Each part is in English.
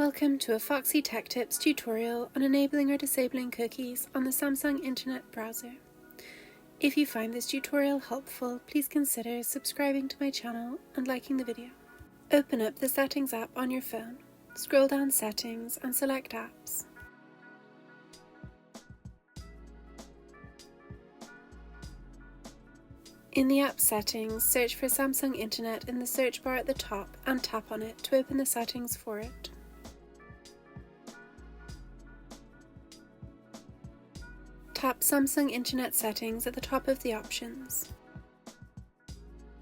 Welcome to a Foxy Tech Tips tutorial on enabling or disabling cookies on the Samsung Internet Browser. If you find this tutorial helpful, please consider subscribing to my channel and liking the video. Open up the Settings app on your phone, scroll down Settings and select Apps. In the app settings, search for Samsung Internet in the search bar at the top and tap on it to open the settings for it. Tap Samsung Internet Settings at the top of the options.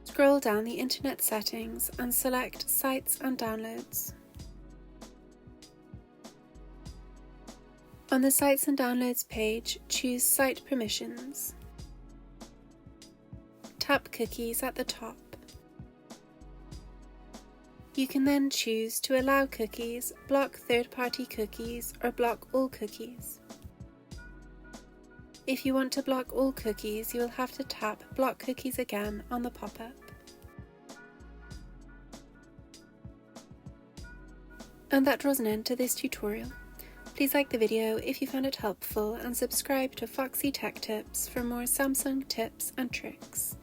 Scroll down the Internet settings and select Sites and Downloads. On the Sites and Downloads page, choose Site Permissions. Tap Cookies at the top. You can then choose to allow cookies, block third-party cookies, or block all cookies. If you want to block all cookies, you will have to tap Block Cookies again on the pop-up. And that draws an end to this tutorial. Please like the video if you found it helpful and subscribe to Foxy Tech Tips for more Samsung tips and tricks.